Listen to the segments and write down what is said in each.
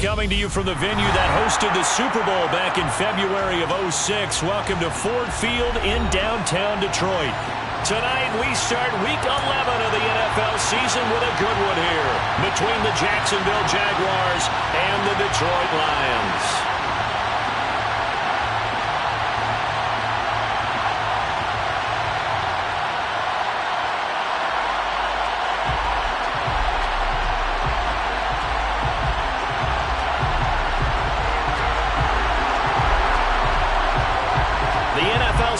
coming to you from the venue that hosted the Super Bowl back in February of '06. Welcome to Ford Field in downtown Detroit. Tonight, we start Week 11 of the NFL season with a good one here between the Jacksonville Jaguars and the Detroit Lions.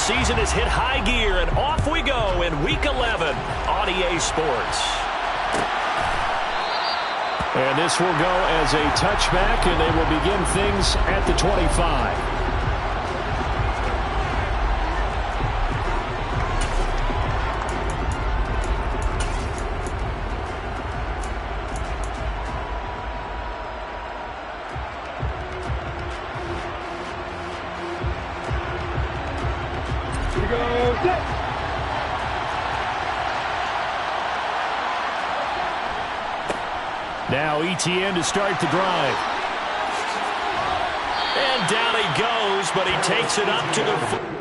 Season has hit high gear, and off we go in Week 11 on EA Sports. And this will go as a touchback, and they will begin things at the 25. Now ETN to start the drive. And down he goes, but he takes it up to the...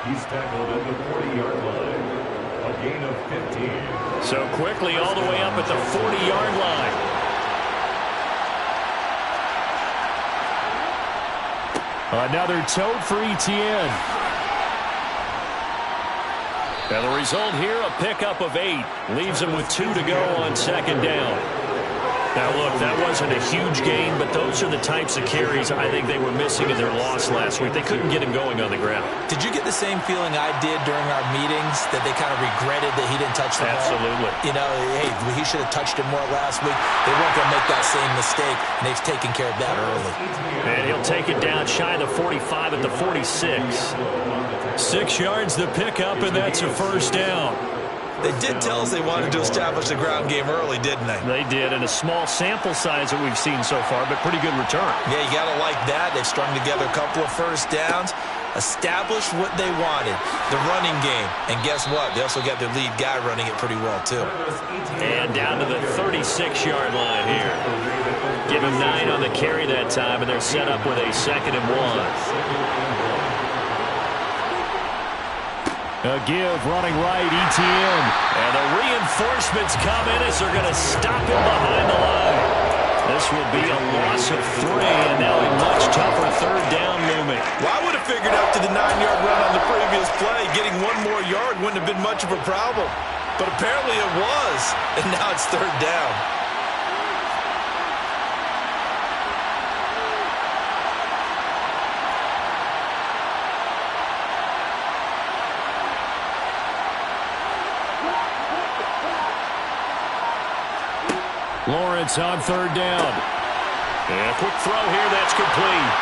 He's tackled at the 40-yard line. A gain of 15. So quickly all the way up at the 40-yard line. Another tote for ETN. And the result here, a pickup of 8. Leaves him with 2 to go on second down. Now, look, that wasn't a huge gain, but those are the types of carries I think they were missing in their loss last week. They couldn't get him going on the ground. Did you get the same feeling I did during our meetings, that they kind of regretted that he didn't touch the ball? Absolutely. You know, hey, he should have touched it more last week. They weren't going to make that same mistake, and they've taken care of that early. And he'll take it down shy of the 45 at the 46. 6 yards the pickup, and that's a first down. They did tell us they wanted to establish the ground game early, didn't they? They did, and a small sample size that we've seen so far, but pretty good return. Yeah, you got to like that. They've strung together a couple of first downs, established what they wanted, the running game. And guess what? They also got their lead guy running it pretty well, too. And down to the 36-yard line here. Give him 9 on the carry that time, and they're set up with a 2nd and 1. A give, running right, ETN. And the reinforcements come in as they're going to stop him behind the line. This will be a loss of 3, and now a much tougher third down looming. Well, I would have figured after the 9-yard run on the previous play, getting 1 more yard wouldn't have been much of a problem. But apparently it was, and now it's third down. Lawrence on third down. And a quick throw here that's complete.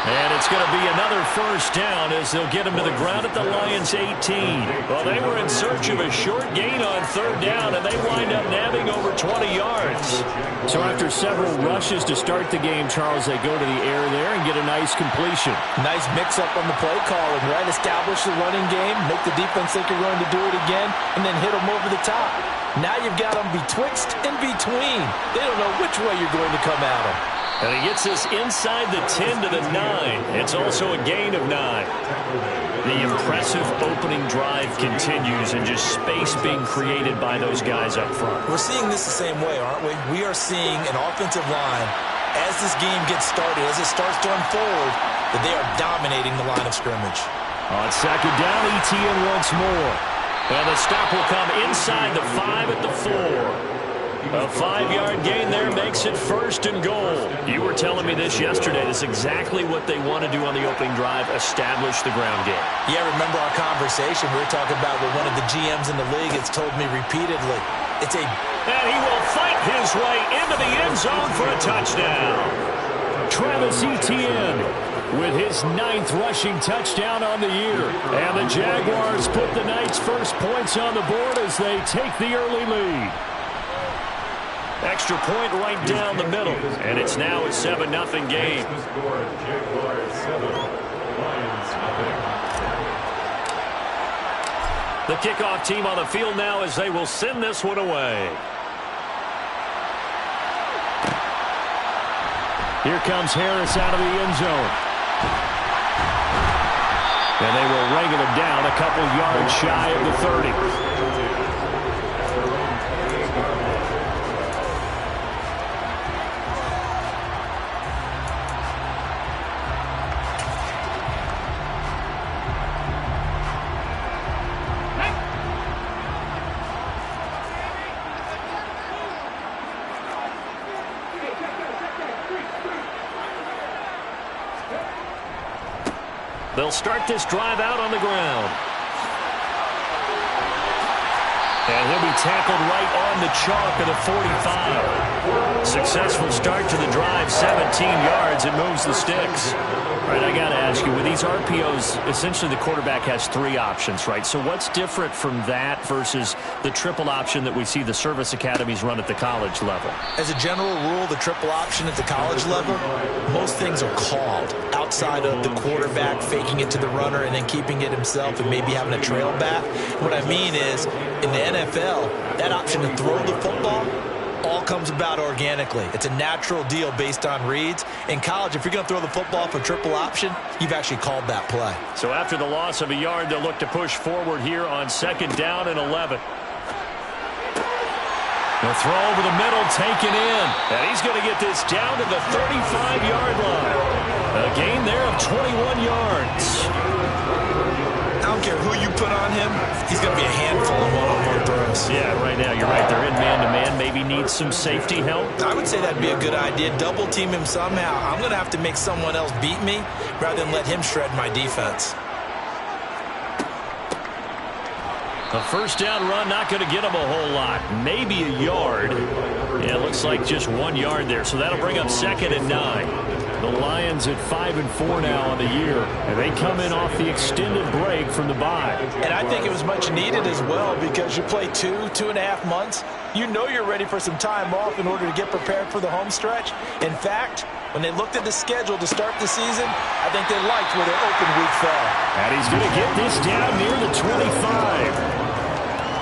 And it's going to be another first down as they'll get him to the ground at the Lions' 18. Well, they were in search of a short gain on third down, and they wind up nabbing over 20 yards. So after several rushes to start the game, Charles, they go to the air there and get a nice completion. Nice mix-up on the play calling, right? Establish the running game, make the defense think you're going to do it again, and then hit them over the top. Now you've got them betwixt and between. They don't know which way you're going to come at them. And he gets us inside the 10 to the 9. It's also a gain of 9. The impressive opening drive continues and just space being created by those guys up front. We're seeing this the same way, aren't we? We are seeing an offensive line, as this game gets started, as it starts to unfold, that they are dominating the line of scrimmage. On second down, Etienne once more. And the stop will come inside the 5 at the 4. A 5-yard gain there makes it first and goal. You were telling me this yesterday. This is exactly what they want to do on the opening drive, establish the ground game. Yeah, remember our conversation. We were talking about what one of the GMs in the league has told me repeatedly. And he will fight his way into the end zone for a touchdown. Travis Etienne with his 9th rushing touchdown on the year. And the Jaguars put the night's first points on the board as they take the early lead. Extra point right down the middle. And it's now a 7-0 game. The kickoff team on the field now as they will send this one away. Here comes Harris out of the end zone. And they will wrangle him down a couple yards shy of the 30. They'll start this drive out on the ground. And he'll be tackled right on the chalk of the 45. Successful start to the drive, 17 yards, and moves the sticks. All right, I got to ask you, with these RPOs, essentially the quarterback has 3 options, right? So what's different from that versus the triple option that we see the service academies run at the college level? As a general rule, the triple option at the college level, most things are called outside of the quarterback faking it to the runner and then keeping it himself and maybe having a trail back. What I mean is, in the NFL, that option to throw the football all comes about organically. It's a natural deal based on reads. In college, if you're going to throw the football for triple option, you've actually called that play. So after the loss of a yard, they'll look to push forward here on second down and 11. The throw over the middle, taken in. And he's going to get this down to the 35-yard line. A gain there of 21 yards. I don't care who you put on him, he's going to be a handful of one-on-one throws. Yeah, right now, you're right. They're in man-to-man. Maybe needs some safety help. I would say that'd be a good idea. Double team him somehow. I'm going to have to make someone else beat me rather than let him shred my defense. A first down run, not going to get him a whole lot. Maybe a yard. Yeah, it looks like just 1 yard there. So that'll bring up second and 9. The Lions at 5-4 now on the year, and they come in off the extended break from the bye. And I think it was much needed as well because you play 2.5 months. You know you're ready for some time off in order to get prepared for the home stretch. In fact, when they looked at the schedule to start the season, I think they liked where their open week fell. And he's going to get this down near the 25.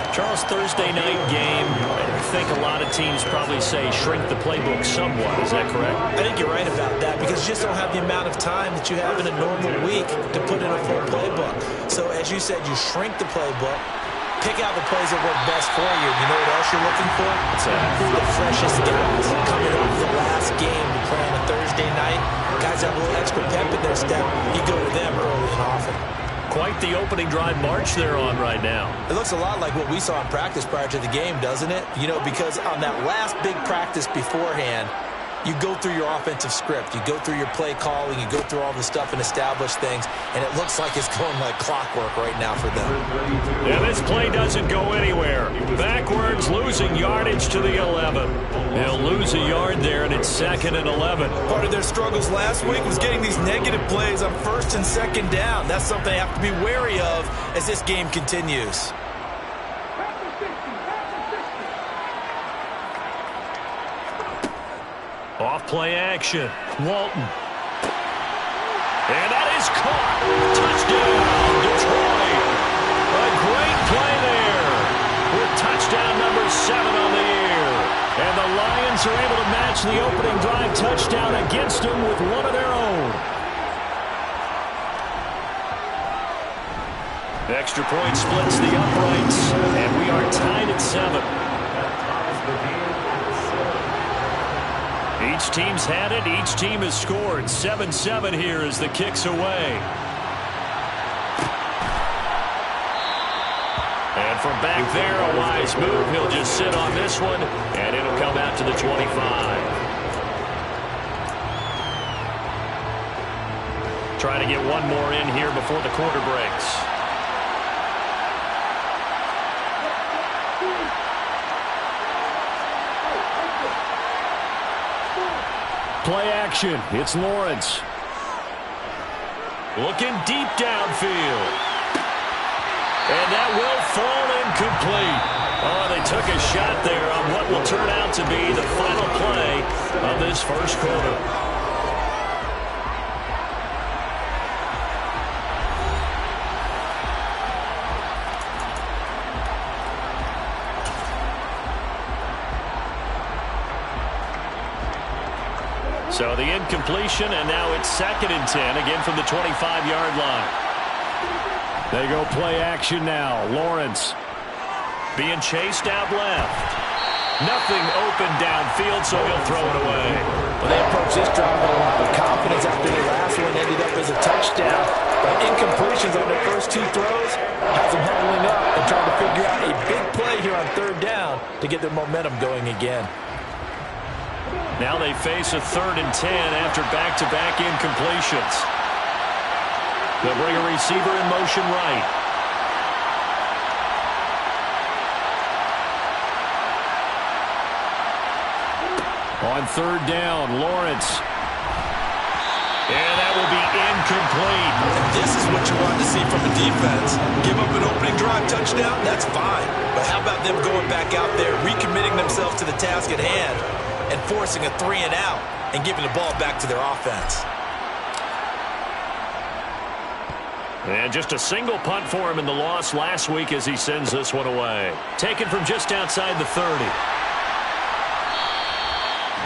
Charles, Thursday night game, I think a lot of teams probably say shrink the playbook somewhat. Is that correct? I think you're right about that because you just don't have the amount of time that you have in a normal week to put in a full playbook. So as you said, you shrink the playbook, pick out the plays that work best for you. You know what else you're looking for? What's that? The freshest guys coming off the last game to play on a Thursday night. Guys have a little extra pep in their step. You go to them early and often. Quite the opening drive march they're on right now. It looks a lot like what we saw in practice prior to the game, doesn't it? You know, because on that last big practice beforehand, you go through your offensive script. You go through your play calling. You go through all the stuff and establish things. And it looks like it's going like clockwork right now for them. Yeah, this play doesn't go anywhere. Backwards, losing yardage to the 11. They'll lose a yard there, and it's 2nd and 11. Part of their struggles last week was getting these negative plays on 1st and 2nd down. That's something they have to be wary of as this game continues. Off play action. Walton. And that is caught. Touchdown, Detroit. A great play there with touchdown number 7 on the year. And the Lions are able to match the opening drive touchdown against them with one of their own. Extra point splits the uprights, and we are tied at 7. Each team's had it. Each team has scored. 7-7 here as the kick's away. And from back there, a wise move. He'll just sit on this one, and it'll come out to the 25. Trying to get one more in here before the quarter breaks. Play action. It's Lawrence. Looking deep downfield. And that will fall incomplete. Oh, they took a shot there on what will turn out to be the final play of this first quarter. So the incompletion, and now it's 2nd and 10, again from the 25-yard line. They go play action now. Lawrence being chased out left. Nothing open downfield, so he'll throw it away. Well, they approach this drive with a lot of confidence after the last one ended up as a touchdown. But incompletions on their first 2 throws has them huddling up and trying to figure out a big play here on 3rd down to get their momentum going again. Now they face a 3rd and 10 after back-to-back incompletions. They'll bring a receiver in motion right. On 3rd down, Lawrence. And that will be incomplete. And this is what you want to see from a defense. Give up an opening drive touchdown, that's fine. But how about them going back out there, recommitting themselves to the task at hand, and forcing a 3 and out and giving the ball back to their offense. And just a single punt for him in the loss last week as he sends this one away. Taken from just outside the 30.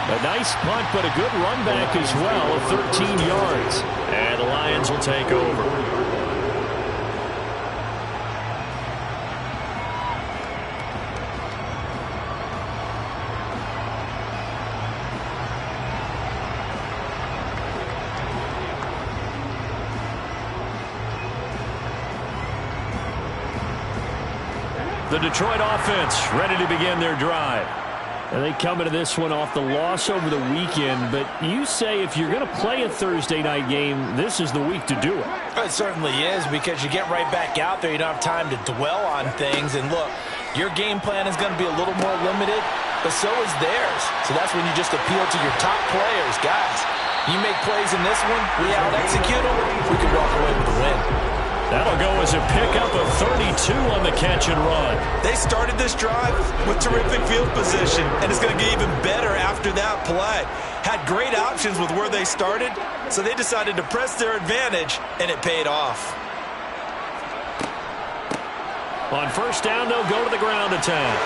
A nice punt, but a good run back as well of 13 yards. And the Lions will take over. The Detroit offense ready to begin their drive. And they come into this one off the loss over the weekend, but you say if you're going to play a Thursday night game, this is the week to do it. It certainly is, because you get right back out there. You don't have time to dwell on things. And look, your game plan is going to be a little more limited, but so is theirs. So that's when you just appeal to your top players. Guys, you make plays in this one, we out-execute them, we can walk away with a win. That'll go as a pickup of 32 on the catch and run. They started this drive with terrific field position, and it's going to get even better after that play. Had great options with where they started, so they decided to press their advantage, and it paid off. On 1st down, they'll go to the ground attack.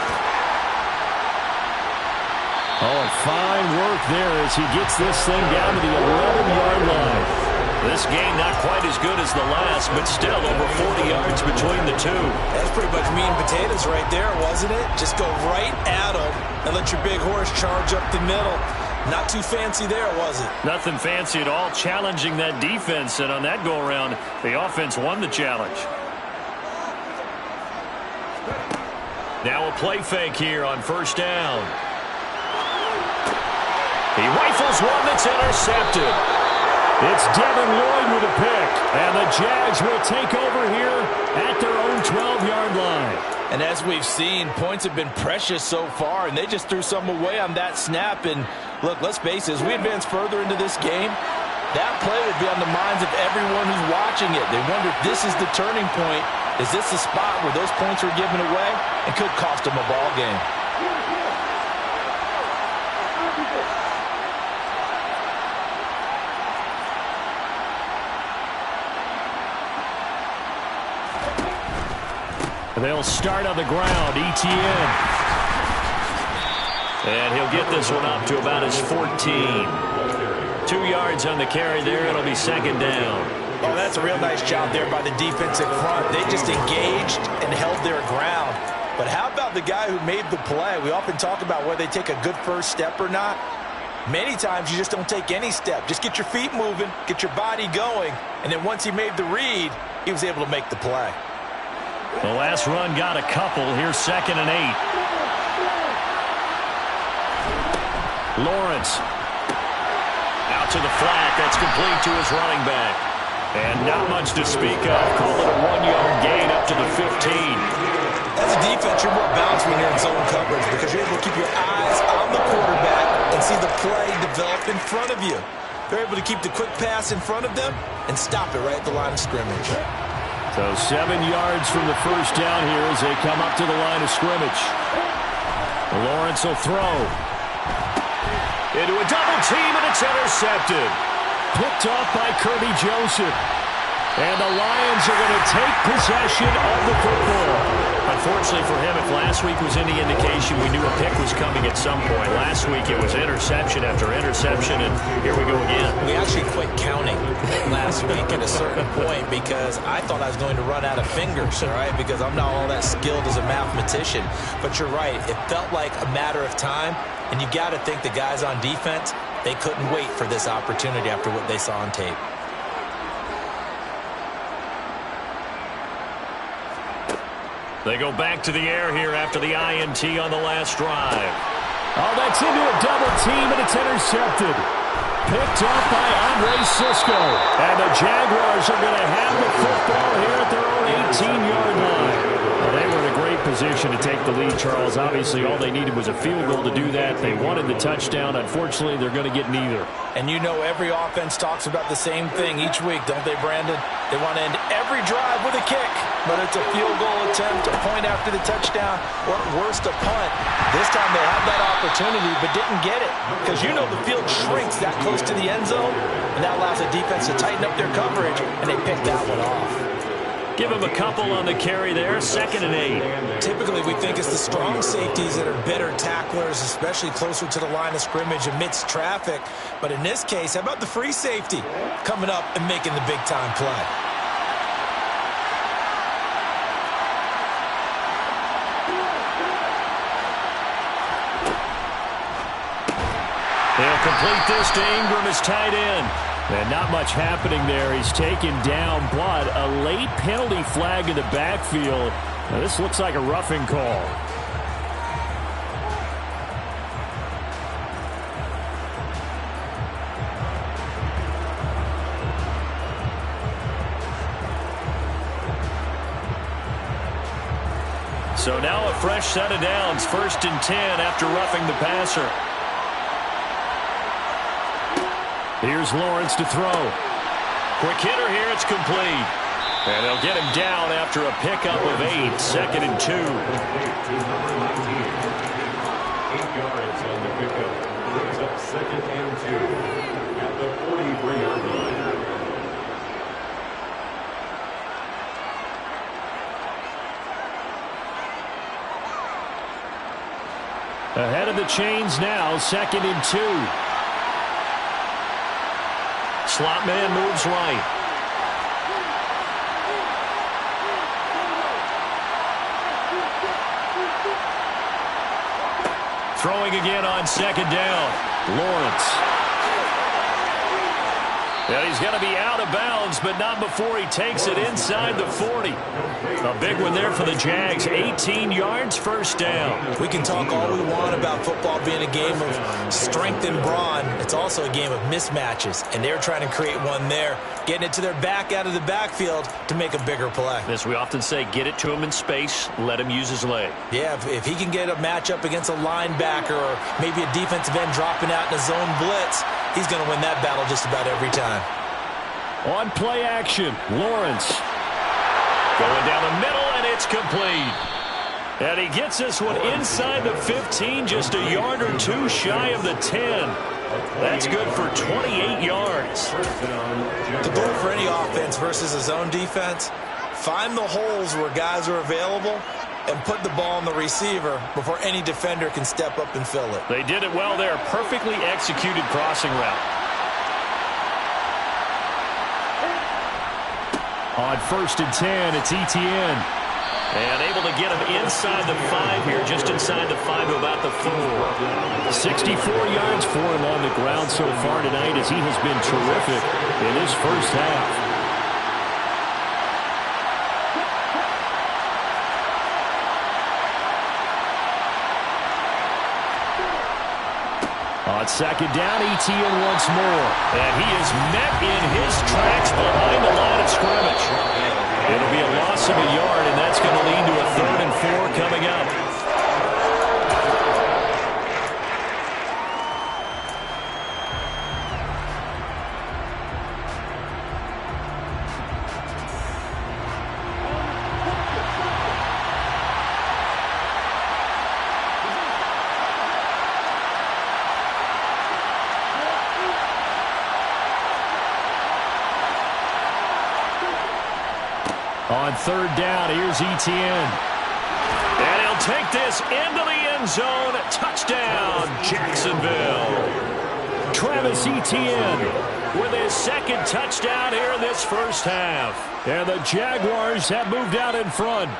Oh, fine work there as he gets this thing down to the 11-yard line. This game not quite as good as the last, but still over 40 yards between the two. That's pretty much meat and potatoes right there, wasn't it? Just go right at them and let your big horse charge up the middle. Not too fancy there, was it? Nothing fancy at all, challenging that defense, and on that go-around, the offense won the challenge. Now a play fake here on 1st down. He rifles one that's intercepted. It's Devin Lloyd with a pick, and the Jags will take over here at their own 12-yard line. And as we've seen, points have been precious so far, and they just threw some away on that snap. And look, let's face it, as we advance further into this game, that play will be on the minds of everyone who's watching it. They wonder if this is the turning point. Is this the spot where those points are given away and could cost them a ball game? They'll start on the ground. ETN. And he'll get this one up to about his 14. 2 yards on the carry there. It'll be second down. Oh, that's a real nice job there by the defensive front. They just engaged and held their ground. But how about the guy who made the play? We often talk about whether they take a good first step or not. Many times you just don't take any step. Just get your feet moving, get your body going, and then once he made the read, he was able to make the play. The last run got a couple. Here's 2nd and 8. Lawrence. Out to the flat. That's complete to his running back. And not much to speak of. Call it a 1-yard gain up to the 15. As a defense, you're more balanced when you're in zone coverage because you're able to keep your eyes on the quarterback and see the play develop in front of you. They're able to keep the quick pass in front of them and stop it right at the line of scrimmage. So 7 yards from the first down here as they come up to the line of scrimmage. Lawrence will throw. Into a double team, and it's intercepted. Picked off by Kirby Joseph. And the Lions are going to take possession of the football. Unfortunately for him, if last week was any indication, we knew a pick was coming at some point. Last week it was interception after interception, and here we go again. We actually quit counting last week at a certain point because I thought I was going to run out of fingers, all right, because I'm not all that skilled as a mathematician. But you're right. It felt like a matter of time, and you got to think the guys on defense, they couldn't wait for this opportunity after what they saw on tape. They go back to the air here after the INT on the last drive. Oh, that's into a double team, and it's intercepted. Picked off by Andre Sisco. And the Jaguars are going to have the football here at their own 18-yard line. Well, they were in a great position to take the lead, Charles. Obviously, all they needed was a field goal to do that. They wanted the touchdown. Unfortunately, they're going to get neither. And you know every offense talks about the same thing each week, don't they, Brandon? They want to end every drive with a kick, but it's a field goal attempt, a point after the touchdown, or at worst, a punt. This time they had that opportunity but didn't get it because you know the field shrinks that close to the end zone, and that allows the defense to tighten up their coverage, and they picked that one off. Give him a couple on the carry there, 2nd and 8. Typically, we think it's the strong safeties that are better tacklers, especially closer to the line of scrimmage amidst traffic. But in this case, how about the free safety coming up and making the big-time play? They'll complete this to Ingram as tight end. And not much happening there. He's taken down, but a late penalty flag in the backfield. Now, this looks like a roughing call. So now a fresh set of downs. 1st and 10 after roughing the passer. Here's Lawrence to throw. Quick hitter here, it's complete. And they'll get him down after a pickup of 8, 2nd and 2. 8 yards on the pickup. Brings up 2nd and 2 at the 43-yard line. Ahead of the chains now, 2nd and 2. Slot man moves right. Throwing again on 2nd down. Lawrence. And he's going to be out of bounds, but not before he takes it inside the 40. A big one there for the Jags. 18 yards, first down. We can talk all we want about football being a game of strength and brawn. It's also a game of mismatches, and they're trying to create one there, getting it to their back out of the backfield to make a bigger play. As we often say, get it to him in space, let him use his leg. Yeah, if he can get a matchup against a linebacker or maybe a defensive end dropping out in a zone blitz, he's going to win that battle just about every time. On play action, Lawrence. Going down the middle, and it's complete. And he gets this one inside the 15, just a yard or two shy of the 10. That's good for 28 yards. The goal for any offense versus a zone defense, find the holes where guys are available and put the ball on the receiver before any defender can step up and fill it. They did it well there. Perfectly executed crossing route. On 1st and 10, it's Etienne. And able to get him inside the 5 here, just inside the 5 about the 4. 64 yards for him on the ground so far tonight as he has been terrific in his first half. On 2nd down, Etienne once more. And he is met in his tracks behind the line of scrimmage. It'll be a loss of a yard, and that's going to lead to a 3rd and 4 coming up. On 3rd down, here's Etienne. And he'll take this into the end zone. Touchdown, Jacksonville. Travis Etienne with his 2nd touchdown here in this first half. And the Jaguars have moved out in front.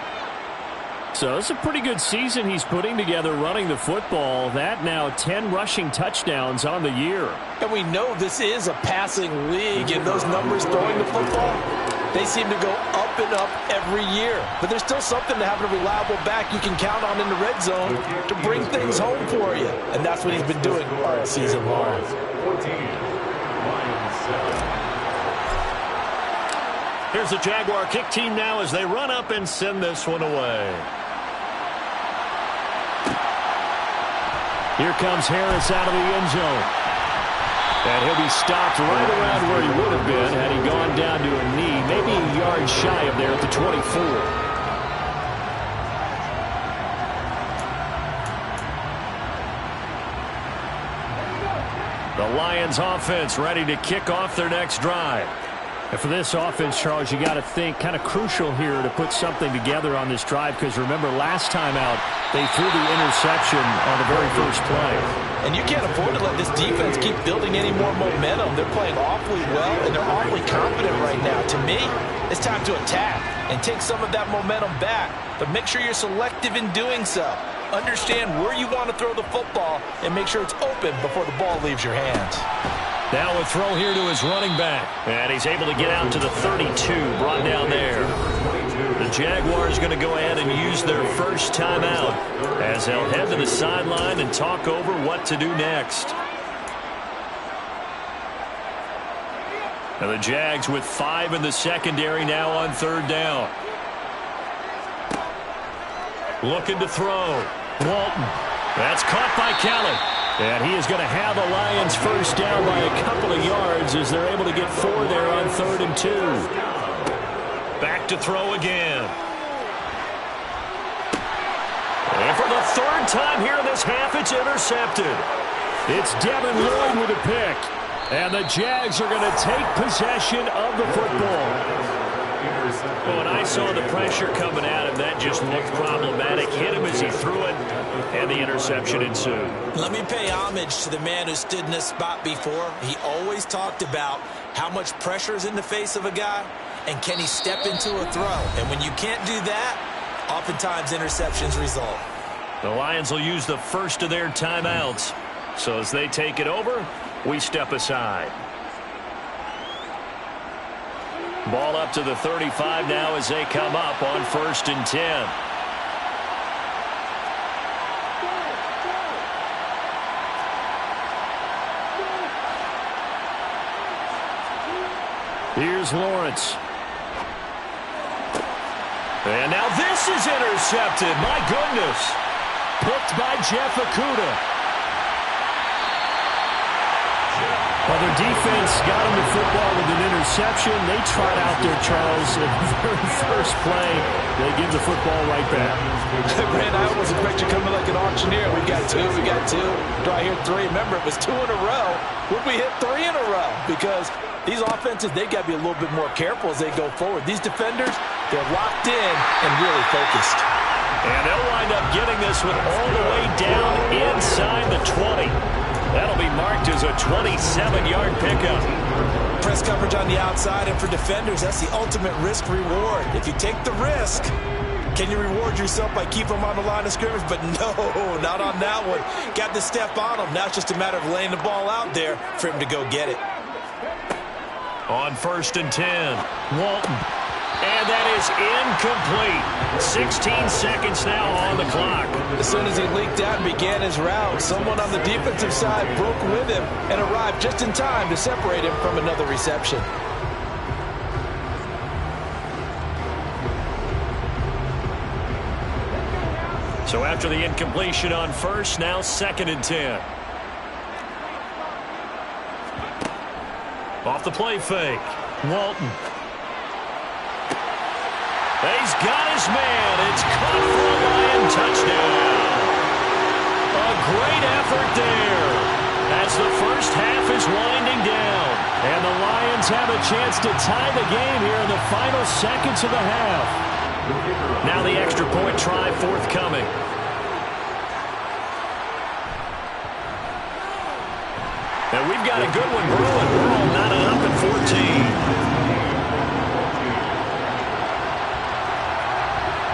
So it's a pretty good season he's putting together running the football. That now 10 rushing touchdowns on the year. And we know this is a passing league, and those numbers throwing the football, they seem to go up and up every year. But there's still something to having a reliable back you can count on in the red zone to bring things home for you. And that's what he's been doing all season long. 14, Lions 7. Here's the Jaguar kick team now as they run up and send this one away. Here comes Harris out of the end zone. And he'll be stopped right around where he would have been had he gone down to a knee, maybe a yard shy of there at the 24. The Lions offense ready to kick off their next drive. And for this offense, Charles, you got to think kind of crucial here to put something together on this drive because remember last time out they threw the interception on the very first play. And you can't afford to let this defense keep building any more momentum. They're playing awfully well and they're awfully confident right now. To me, it's time to attack and take some of that momentum back. But make sure you're selective in doing so. Understand where you want to throw the football and make sure it's open before the ball leaves your hands. Now a throw here to his running back. And he's able to get out to the 32, brought down there. The Jaguars going to go ahead and use their first timeout as they'll head to the sideline and talk over what to do next. And the Jags with 5 in the secondary now on 3rd down. Looking to throw. Walton. That's caught by Kelly. And he is going to have the Lions first down by a couple of yards as they're able to get 4 there on 3rd and 2. Back to throw again. And for the 3rd time here in this half, it's intercepted. It's Devin Lloyd with a pick. And the Jags are going to take possession of the football. When I saw the pressure coming at him, that just looked problematic. Hit him as he threw it, and the interception ensued. Let me pay homage to the man who stood in this spot before. He always talked about how much pressure is in the face of a guy, and can he step into a throw. And when you can't do that, oftentimes interceptions result. The Lions will use the first of their timeouts. So as they take it over, we step aside. Ball up to the 35 now as they come up on 1st and 10. Here's Lawrence. And now this is intercepted. My goodness. Picked by Jeff Okudah. Well, their defense got him the football with an interception. They trot out there, Charles, in the very first play. They give the football right back. Brand, I almost expect you coming like an auctioneer. We got two. Do I hear three? Remember, it was 2 in a row. Would we hit 3 in a row? Because these offenses, they got to be a little bit more careful as they go forward. These defenders, they're locked in and really focused. And they'll wind up getting this one all the way down inside the 20. That'll be marked as a 27-yard pickup. Press coverage on the outside, and for defenders, that's the ultimate risk-reward. If you take the risk, can you reward yourself by keeping them on the line of scrimmage? But no, not on that one. Got to step on them. Now it's just a matter of laying the ball out there for him to go get it. On 1st and 10, Walton. And that is incomplete. 16 seconds now on the clock. As soon as he leaked out and began his route, someone on the defensive side broke with him and arrived just in time to separate him from another reception. So after the incompletion on 1st, now 2nd and 10. Off the play fake, Walton. He's got his man. It's caught for a Lion touchdown. A great effort there as the first half is winding down. And the Lions have a chance to tie the game here in the final seconds of the half. Now the extra point try forthcoming. And we've got a good one brewing. We're all knotted up at 14.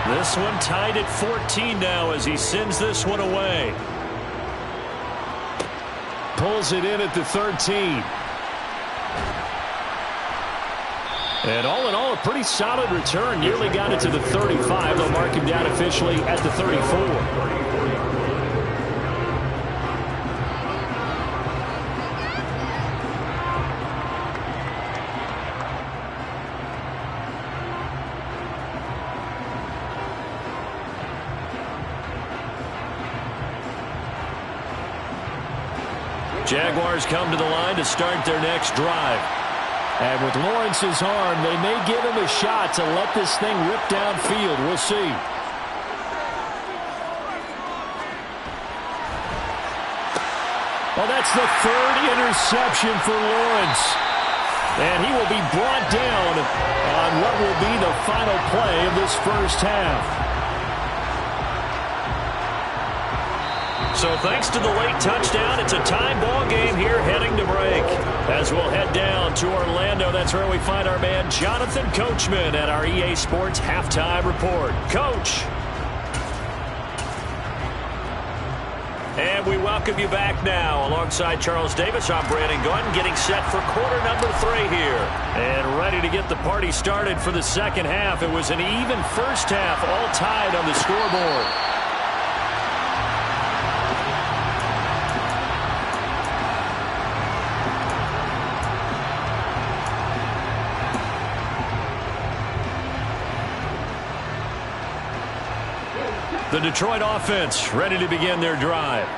This one tied at 14 now as he sends this one away. Pulls it in at the 13. And all in all, a pretty solid return. Nearly got it to the 35. They'll mark him down officially at the 34. Jaguars come to the line to start their next drive. And with Lawrence's arm, they may give him a shot to let this thing rip downfield. We'll see. Well, that's the 3rd interception for Lawrence. And he will be brought down on what will be the final play of this first half. So thanks to the late touchdown, it's a tie ball game here heading to break. As we'll head down to Orlando, that's where we find our man Jonathan Coachman at our EA Sports Halftime Report. Coach. And we welcome you back now. Alongside Charles Davis, I'm Brandon Gunn, getting set for quarter number 3 here. And ready to get the party started for the second half. It was an even first half, all tied on the scoreboard. The Detroit offense ready to begin their drive.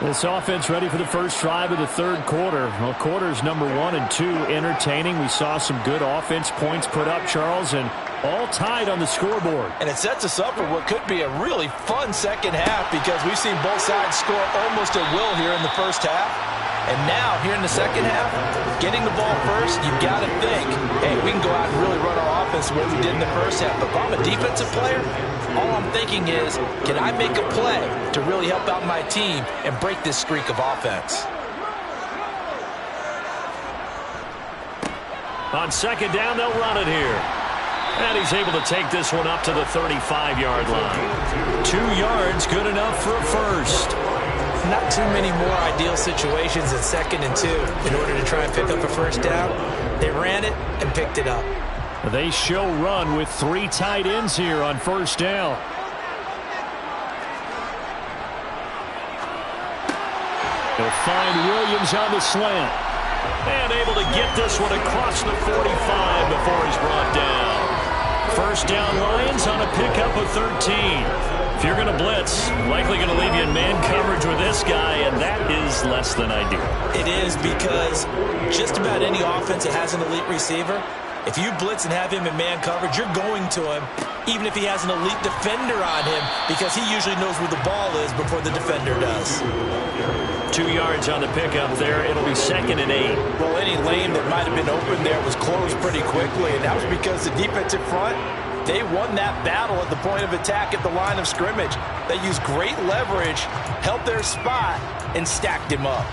This offense ready for the first drive of the 3rd quarter. Well, quarters number 1 and 2 entertaining. We saw some good offense points put up, Charles, and all tied on the scoreboard. And it sets us up for what could be a really fun second half because we've seen both sides score almost at will here in the first half. And now, here in the second half, getting the ball first, you've got to think, hey, we can go out and really run our offense the way we did in the first half. But if I'm a defensive player, all I'm thinking is, can I make a play to really help out my team and break this streak of offense? On second down, they'll run it here. And he's able to take this one up to the 35-yard line. 2 yards, good enough for a first. Not too many more ideal situations in 2nd and 2 in order to try and pick up a first down. They ran it and picked it up. They show run with 3 tight ends here on first down. They'll find Williams on the slant. And able to get this one across the 45 before he's brought down. First down Lions on a pickup of 13. If you're going to blitz, likely going to leave you in man coverage with this guy, and that is less than ideal. It is, because just about any offense that has an elite receiver, if you blitz and have him in man coverage, you're going to him, even if he has an elite defender on him, because he usually knows where the ball is before the defender does. 2 yards on the pickup there. It'll be 2nd and 8. Well, any lane that might have been open there was closed pretty quickly, and that was because the defensive front, they won that battle at the point of attack at the line of scrimmage. They used great leverage, held their spot, and stacked him up.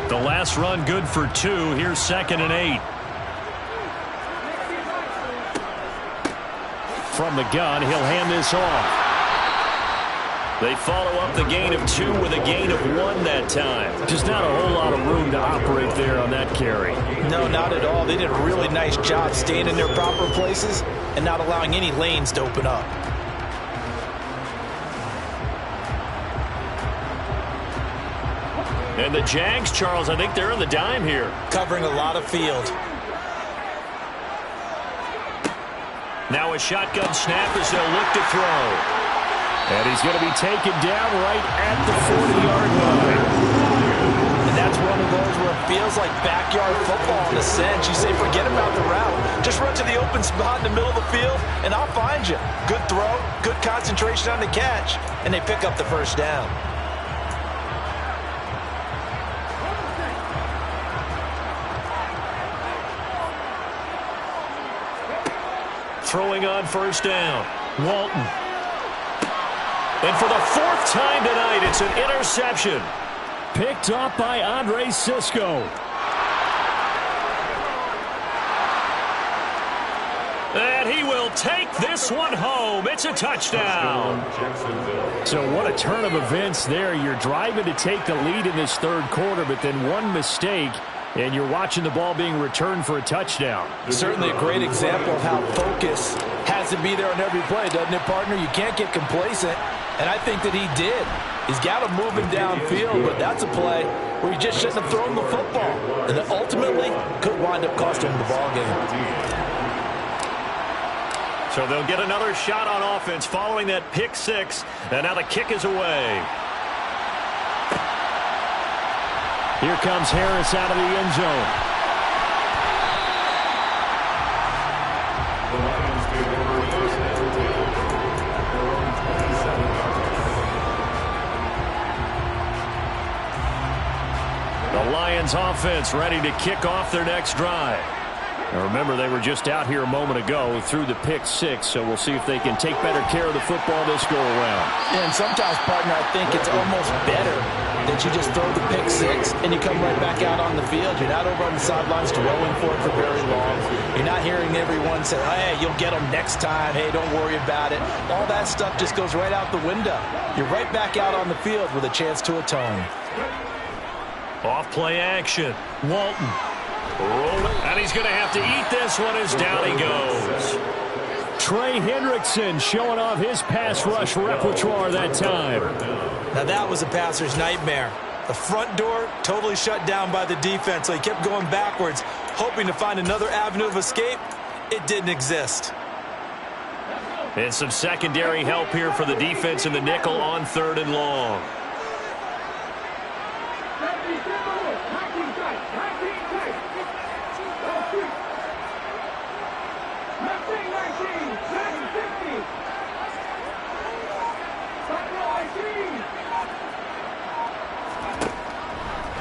The last run good for 2. Here's 2nd and 8. From the gun, he'll hand this off. They follow up the gain of 2 with a gain of 1 that time. Just not a whole lot of room to operate there on that carry. No, not at all. They did a really nice job staying in their proper places and not allowing any lanes to open up. And the Jags, Charles, I think they're in the dime here. Covering a lot of field. Now a shotgun snap as they'll look to throw. And he's going to be taken down right at the 40-yard line. And that's one of those where it feels like backyard football in a sense. You say, forget about the route. Just run to the open spot in the middle of the field, and I'll find you. Good throw, good concentration on the catch, and they pick up the first down. Throwing on first down, Walton. And for the 4th time tonight, it's an interception. Picked up by Andre Sisco. And he will take this one home. It's a touchdown. So what a turn of events there. You're driving to take the lead in this 3rd quarter, but then one mistake, and you're watching the ball being returned for a touchdown. Certainly a great example of how focus has to be there on every play, doesn't it, partner? You can't get complacent, and I think that he did. He's got to move him downfield, but that's a play where he just shouldn't have thrown the football, and it ultimately could wind up costing him the ball game. So they'll get another shot on offense following that pick 6, and now the kick is away. Here comes Harris out of the end zone. The Lions offense ready to kick off their next drive. Now remember, they were just out here a moment ago through the pick 6, so we'll see if they can take better care of the football this go around. And sometimes, partner, I think it's almost better that you just throw the pick 6 and you come right back out on the field. You're not over on the sidelines dwelling for it for very long. You're not hearing everyone say, hey, you'll get them next time. Hey, don't worry about it. All that stuff just goes right out the window. You're right back out on the field with a chance to atone. Off play action. Walton. And he's going to have to eat this one as down he goes. Trey Hendrickson showing off his pass rush repertoire that time. Now that was a passer's nightmare. The front door totally shut down by the defense, so he kept going backwards, hoping to find another avenue of escape. It didn't exist. And some secondary help here for the defense in the nickel on 3rd and long.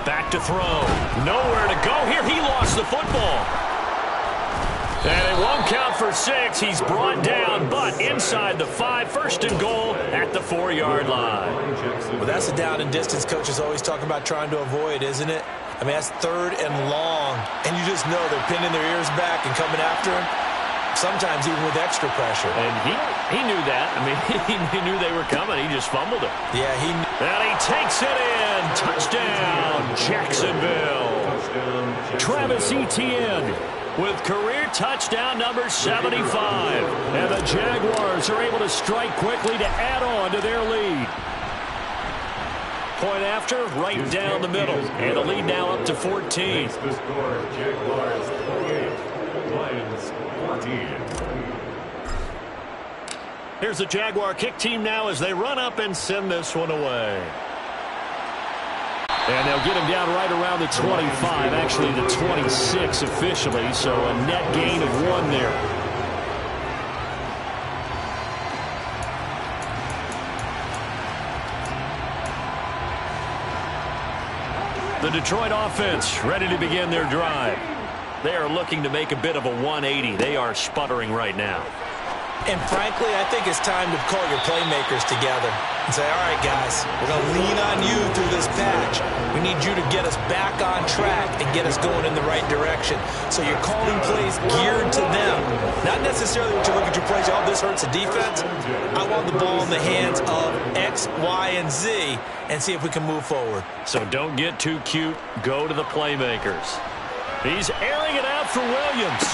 Back to throw. Nowhere to go here. He lost the football. And it won't count for 6. He's brought down, but inside the 5. 1st and goal at the 4-yard line. Well, that's a down and distance coaches always talk about trying to avoid, isn't it? I mean, that's 3rd and long. And you just know they're pinning their ears back and coming after him. Sometimes even with extra pressure. And he knew that. I mean, he knew they were coming. He just fumbled it. Yeah, And he takes it in. Touchdown, Jacksonville. Travis Etienne with career touchdown number 75. And the Jaguars are able to strike quickly to add on to their lead. Point after, right down the middle. And the lead now up to 14. The score, Jaguars 28, Lions 14. Here's the Jaguar kick team now as they run up and send this one away. And they'll get him down right around the 25, actually the 26 officially, so a net gain of 1 there. The Detroit offense ready to begin their drive. They are looking to make a bit of a 180. They are sputtering right now. And frankly, I think it's time to call your playmakers together and say, all right, guys, we're going to lean on you through this patch. We need you to get us back on track and get us going in the right direction. So you're calling plays geared to them. Not necessarily when you look at your plays, oh, this hurts the defense. I want the ball in the hands of X, Y, and Z and see if we can move forward. So don't get too cute. Go to the playmakers. He's airing it out for Williams.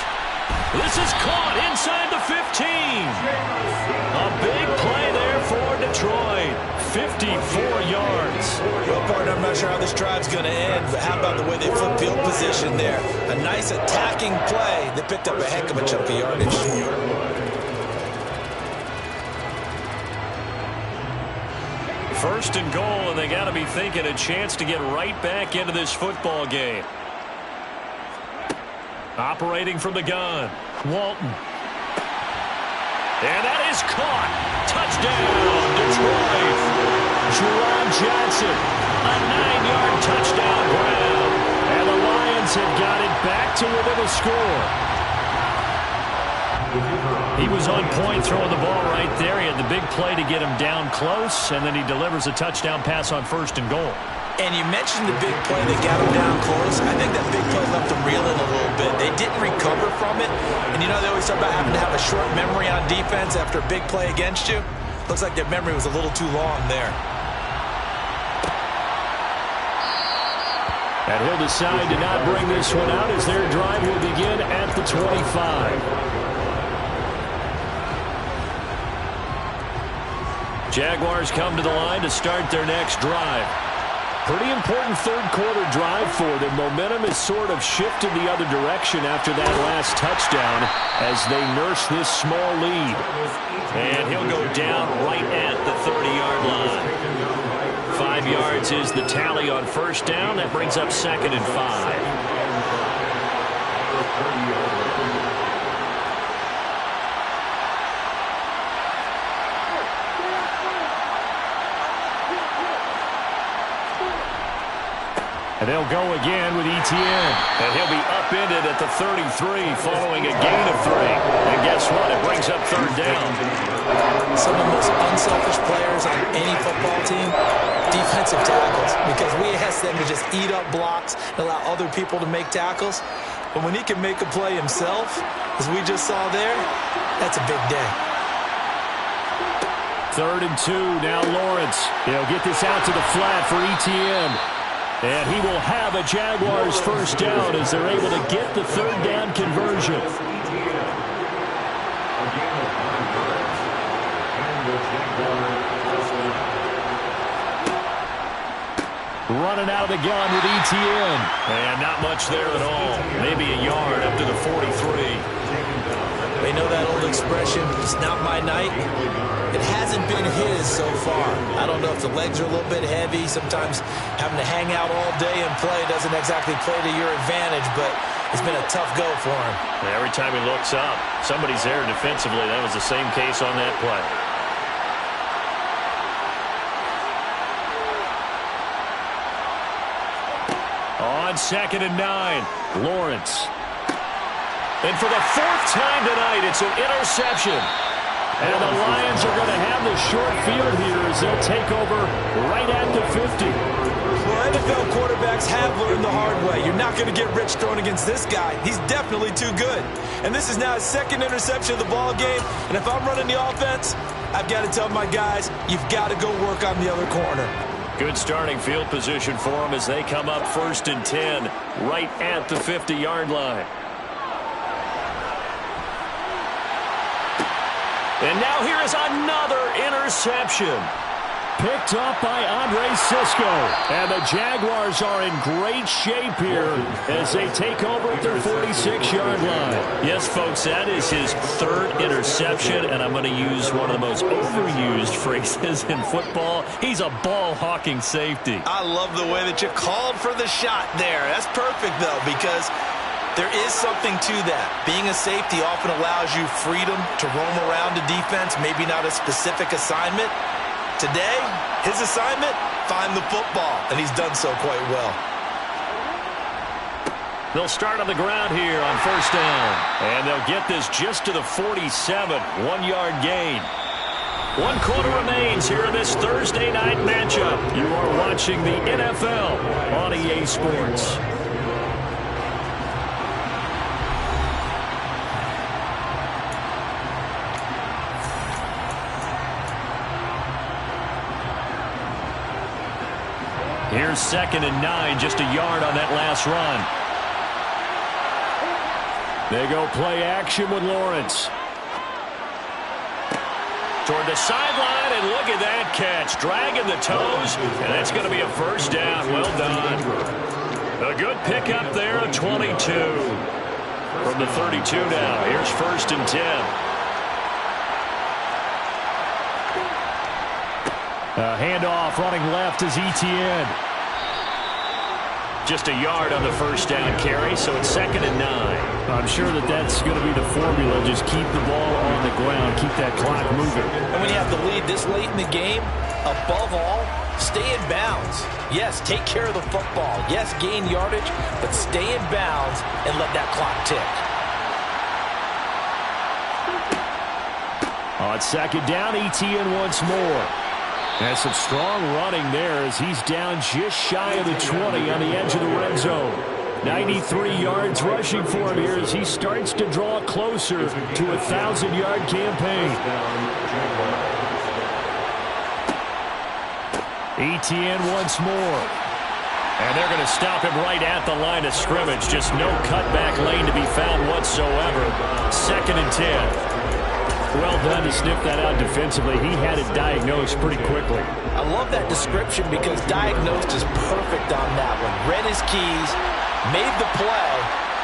This is caught inside the 15. A big play there for Detroit. 54 yards. Well, partner, I'm not sure how this drive's going to end, but how about the way they flip field position there? A nice attacking play that picked up a heck of a chunk of yardage. First and goal, and they got to be thinking a chance to get right back into this football game. Operating from the gun, Walton. And that is caught. Touchdown, Detroit. Jerron Johnson, a 9-yard touchdown grab. And the Lions have got it back to within a score. He was on point throwing the ball right there. He had the big play to get him down close, and then he delivers a touchdown pass on first and goal. And you mentioned the big play that got him down close. I think that big play left him reeling a little bit. They didn't recover from it. And you know they always talk about having to have a short memory on defense after a big play against you. Looks like their memory was a little too long there. And he'll decide to not bring this one out as their drive will begin at the 25. Jaguars come to the line to start their next drive. Pretty important third-quarter drive for them. Momentum has sort of shifted the other direction after that last touchdown as they nurse this small lead. And he'll go down right at the 30-yard line. 5 yards is the tally on first down. That brings up 2nd and 5. And they'll go again with Etienne. And he'll be upended at the 33 following a gain of 3. And guess what? It brings up 3rd down. Some of the most unselfish players on any football team, defensive tackles. Because we ask them to just eat up blocks and allow other people to make tackles. But when he can make a play himself, as we just saw there, that's a big day. 3rd and 2. Now Lawrence. He'll get this out to the flat for Etienne. And he will have a Jaguars first down as they're able to get the 3rd down conversion. Running out of the gun with Etienne. And not much there at all. Maybe a yard up to the 43. They know that old expression, it's not my night. It hasn't been his so far. I don't know if the legs are a little bit heavy. Sometimes having to hang out all day and play doesn't exactly play to your advantage, but it's been a tough go for him. Every time he looks up, somebody's there defensively. That was the same case on that play. On 2nd and 9, Lawrence. And for the 4th time tonight, it's an interception. And the Lions are going to have the short field here as they'll take over right at the 50. Well, NFL quarterbacks have learned the hard way. You're not going to get rich throwing against this guy. He's definitely too good. And this is now his 2nd interception of the ball game. And if I'm running the offense, I've got to tell my guys, you've got to go work on the other corner. Good starting field position for them as they come up 1st and 10 right at the 50-yard line. And now here is another interception. Picked up by Andre Cisco. And the Jaguars are in great shape here as they take over at their 46-yard line. Yes, folks, that is his 3rd interception, and I'm going to use one of the most overused phrases in football. He's a ball-hawking safety. I love the way that you called for the shot there. That's perfect, though, because there is something to that. Being a safety often allows you freedom to roam around the defense, maybe not a specific assignment. Today, his assignment, find the football, and he's done so quite well. They'll start on the ground here on 1st down, and they'll get this just to the 47, 1-yard gain. 1 quarter remains here in this Thursday night matchup. You are watching the NFL on EA Sports. Here's 2nd and 9, just a yard on that last run. They go play action with Lawrence. Toward the sideline, and look at that catch. Dragging the toes, and that's going to be a 1st down. Well done. A good pickup there, a 22. From the 32 now, here's 1st and 10. Handoff running left is Etienne. Just a yard on the 1st down carry, so it's 2nd and 9. I'm sure that's going to be the formula. Just keep the ball on the ground, keep that clock moving. And when you have the lead this late in the game, above all, stay in bounds. Yes, take care of the football. Yes, gain yardage, but stay in bounds and let that clock tick. On 2nd down, Etienne once more. And some strong running there as he's down just shy of the 20 on the edge of the red zone. 93 yards rushing for him here as he starts to draw closer to a 1,000-yard campaign. Etienne once more. And they're going to stop him right at the line of scrimmage. Just no cutback lane to be found whatsoever. 2nd and 10. Well done to sniff that out defensively. He had it diagnosed pretty quickly. I love that description because diagnosed is perfect on that one. Read his keys, made the play,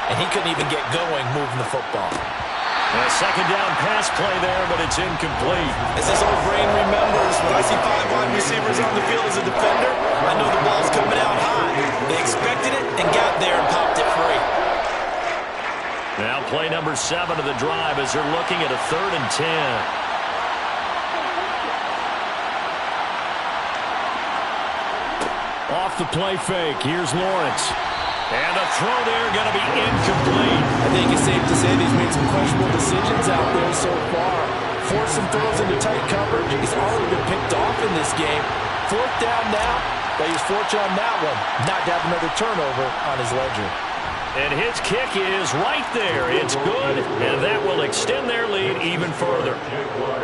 and he couldn't even get going moving the football. A 2nd down pass play there, but it's incomplete. As this old brain remembers, when I see 5 wide receivers on the field as a defender, I know the ball's coming out high. They expected it and got there and popped it free. Now play number 7 of the drive as they're looking at a 3rd and 10. Off the play fake, here's Lawrence. And a throw there going to be incomplete. I think it's safe to say that he's made some questionable decisions out there so far. Forced some throws into tight coverage. He's already been picked off in this game. 4th down now, but he's fortunate on that one not to have another turnover on his ledger. And his kick is right there. It's good, and that will extend their lead even further.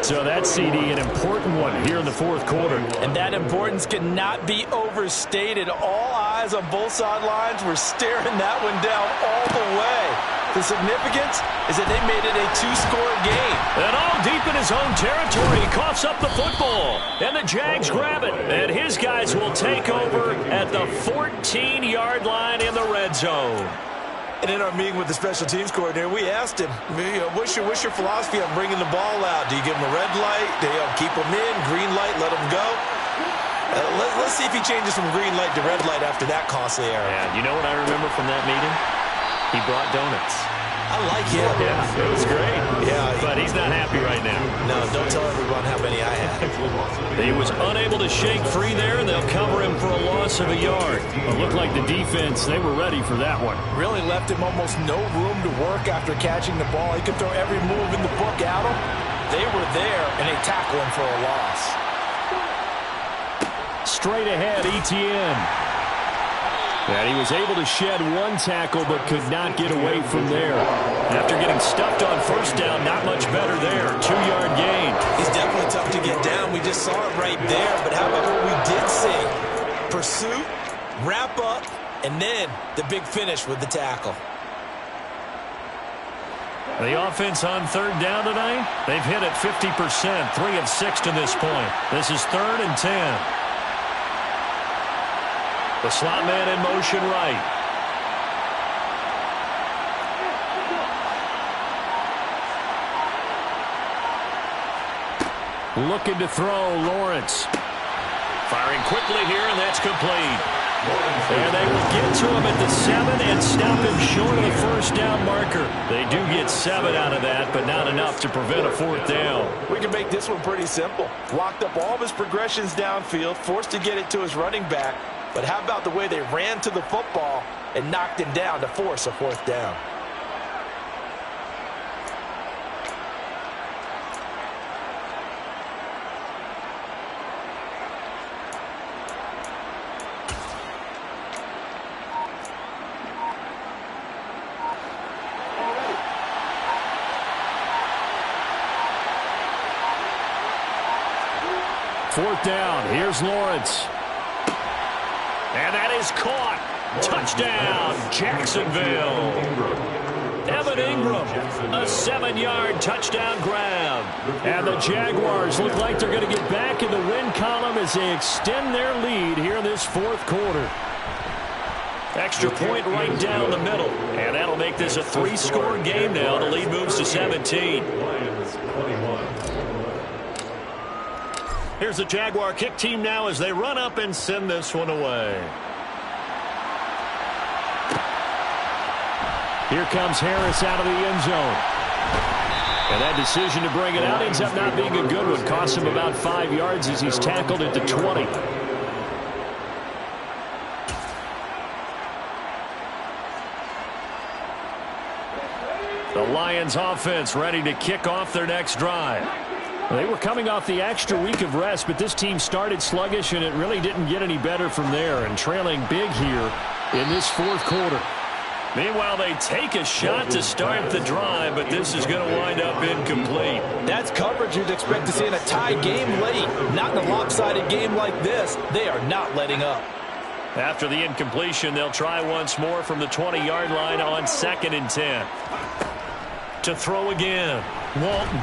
So that CD, an important one here in the 4th quarter. And that importance cannot be overstated. All eyes on both sidelines were staring that one down all the way. The significance is that they made it a 2-score game. And all deep in his own territory, he coughs up the football. And the Jags grab it. And his guys will take over at the 14-yard line in the red zone. And in our meeting with the special teams coordinator, we asked him, what's your philosophy on bringing the ball out? Do you give him a red light? Do you keep him in? Green light, let him go? Let's see if he changes from green light to red light after that costly error. Yeah, you know what I remember from that meeting? He brought donuts. I like him. Yeah, it was great. Yeah, but he's not happy right now. No, don't tell everyone how many I had. He was unable to shake free there, and they'll cover him for a loss of a yard. It looked like the defense, they were ready for that one. Really left him almost no room to work after catching the ball. He could throw every move in the book at him. They were there, and they tackled him for a loss. Straight ahead, Etienne. And he was able to shed one tackle but could not get away from there. After getting stuffed on 1st down, not much better there. 2-yard gain. He's definitely tough to get down. We just saw it right there. But how about what we did see? pursuit, wrap up, and then the big finish with the tackle. The offense on third down tonight, they've hit it 50%, 3 of 6 to this point. This is 3rd and 10. The slot man in motion right. Looking to throw, Lawrence. Firing quickly here, and that's complete. And they will get to him at the 7 and stop him short of the first down marker. They do get 7 out of that, but not enough to prevent a 4th down. We can make this one pretty simple. Locked up all of his progressions downfield, forced to get it to his running back. But how about the way they ran to the football and knocked him down to force a 4th down? Fourth down. Here's Lawrence. And that is caught. Touchdown, Jacksonville. Evan Ingram, a 7-yard touchdown grab. And the Jaguars look like they're going to get back in the win column as they extend their lead here in this 4th quarter. Extra point right down the middle. And that'll make this a 3-score game now. The lead moves to 17. Here's the Jaguar kick team now as they run up and send this one away. Here comes Harris out of the end zone. And that decision to bring it out ends up not being a good one. Costs him about 5 yards as he's tackled at the 20. The Lions offense ready to kick off their next drive. They were coming off the extra week of rest, but this team started sluggish, and it really didn't get any better from there, and trailing big here in this 4th quarter. Meanwhile, they take a shot to start the drive, but this is going to wind up incomplete. That's coverage you'd expect to see in a tie game late. Not in a lopsided game like this. They are not letting up. After the incompletion, they'll try once more from the 20-yard line on 2nd and 10. To throw again, Walton.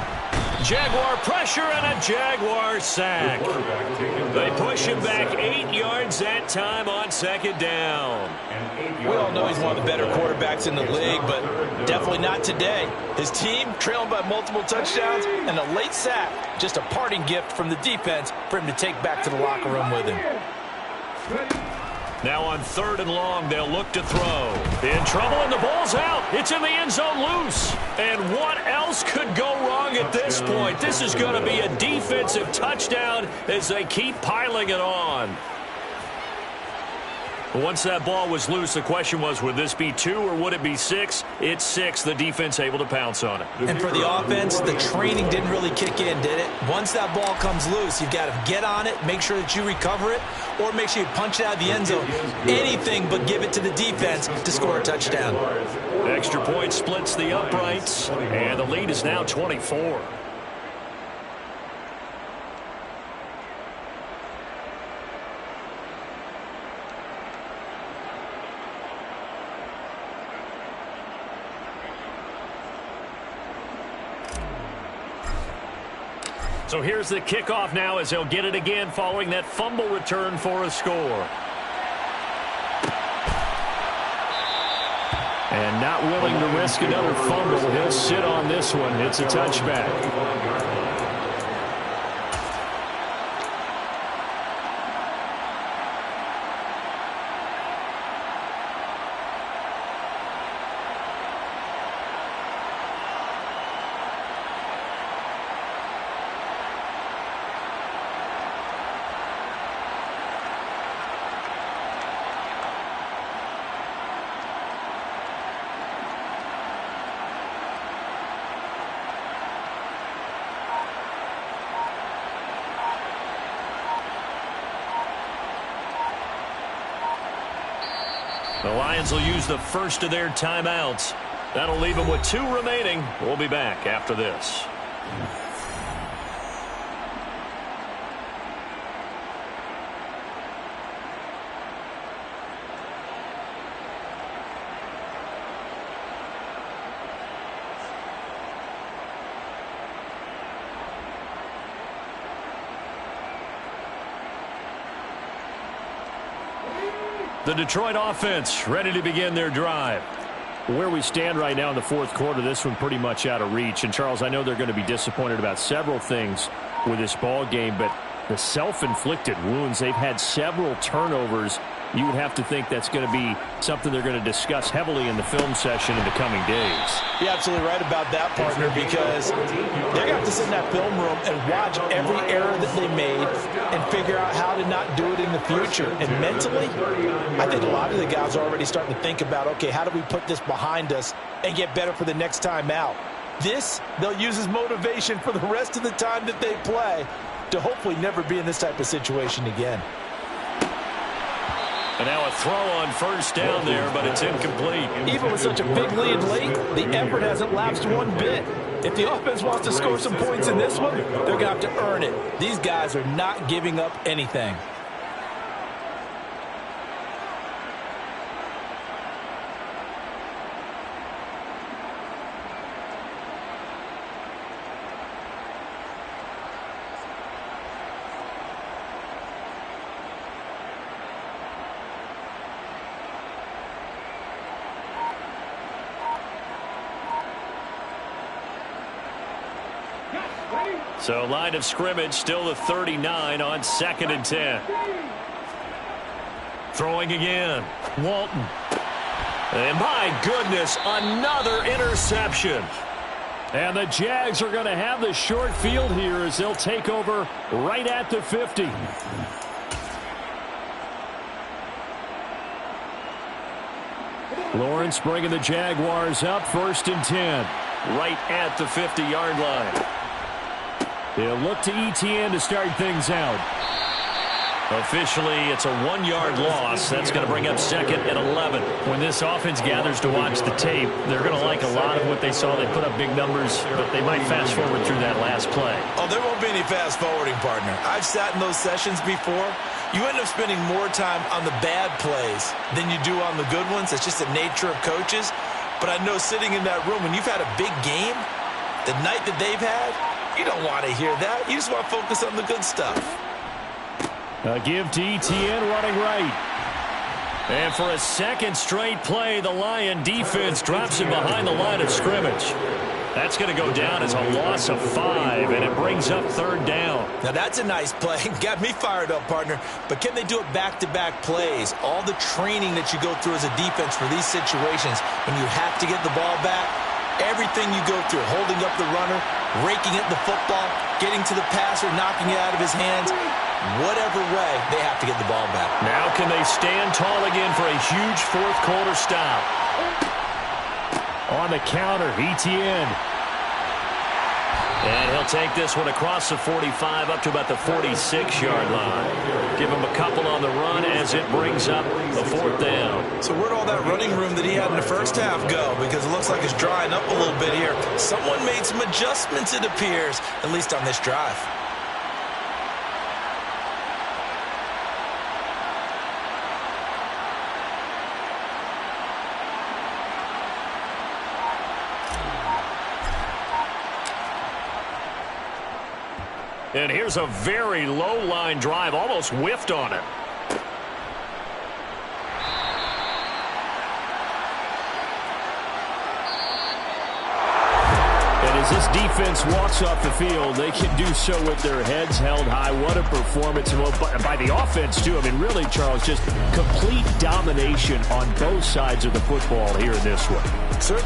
Jaguar pressure and a Jaguar sack. They push him back 8 yards that time on 2nd down. We all know he's one of the better quarterbacks in the league, but definitely not today. His team trailing by multiple touchdowns and a late sack. Just a parting gift from the defense for him to take back to the locker room with him. Now on 3rd and long, they'll look to throw. In trouble, and the ball's out. It's in the end zone loose. And what else could go wrong at this point? This is going to be a defensive touchdown as they keep piling it on. Once that ball was loose, the question was, would this be 2 or would it be 6? It's 6. The defense able to pounce on it. And for the offense, the training didn't really kick in, did it? Once that ball comes loose, you've got to get on it, make sure that you recover it, or make sure you punch it out of the end zone. Anything but give it to the defense to score a touchdown. Extra point splits the uprights, and the lead is now 24. So here's the kickoff now as they'll get it again following that fumble return for a score. And not willing to risk another fumble. He'll sit on this one. It's a touchback. The Lions will use the first of their timeouts. That'll leave them with 2 remaining. We'll be back after this. The Detroit offense ready to begin their drive. Where we stand right now in the fourth quarter, this one pretty much out of reach. And, Charles, I know they're going to be disappointed about several things with this ball game, but the self-inflicted wounds, they've had several turnovers. You would have to think that's going to be something they're going to discuss heavily in the film session in the coming days. You're absolutely right about that, partner, because they're going to have to sit in that film room and watch every error that they made and figure out how to not do it in the future. And mentally, I think a lot of the guys are already starting to think about, okay, how do we put this behind us and get better for the next time out? This, they'll use as motivation for the rest of the time that they play to hopefully never be in this type of situation again. And now a throw on first down there, but it's incomplete. Even with such a big lead late, the effort hasn't lapsed one bit. If the offense wants to score some points in this one, they're going to have to earn it. These guys are not giving up anything. So line of scrimmage still the 39 on 2nd and 10. Throwing again. Walton. And my goodness, another interception. And the Jags are going to have the short field here as they'll take over right at the 50. Lawrence bringing the Jaguars up 1st and 10. Right at the 50-yard line. They'll look to ETN to start things out. Officially, it's a 1-yard loss. That's going to bring up 2nd and 11. When this offense gathers to watch the tape, they're going to like a lot of what they saw. They put up big numbers, but they might fast forward through that last play. Oh, there won't be any fast forwarding, partner. I've sat in those sessions before. You end up spending more time on the bad plays than you do on the good ones. It's just the nature of coaches. But I know sitting in that room, when you've had a big game, the night that they've had, you don't want to hear that. You just want to focus on the good stuff. A give to ETN running right. And for a second straight play, the Lion defense drops him behind the line of scrimmage. That's going to go down as a loss of 5, and it brings up 3rd down. Now, that's a nice play. Got me fired up, partner. But can they do it back-to-back plays? All the training that you go through as a defense for these situations, when you have to get the ball back, everything you go through, holding up the runner, raking at the football, getting to the passer, knocking it out of his hands, whatever way, they have to get the ball back. Now can they stand tall again for a huge fourth quarter stop? On the counter, ETN. And he'll take this one across the 45 up to about the 46-yard line. Give him a couple on the run as it brings up the 4th down. So where'd all that running room that he had in the first half go? Because it looks like it's drying up a little bit here. Someone made some adjustments, it appears, at least on this drive. And here's a very low-line drive, almost whiffed on it. And as this defense walks off the field, they can do so with their heads held high. What a performance by the offense, too. I mean, really, Charles, just complete domination on both sides of the football here in this one. Certainly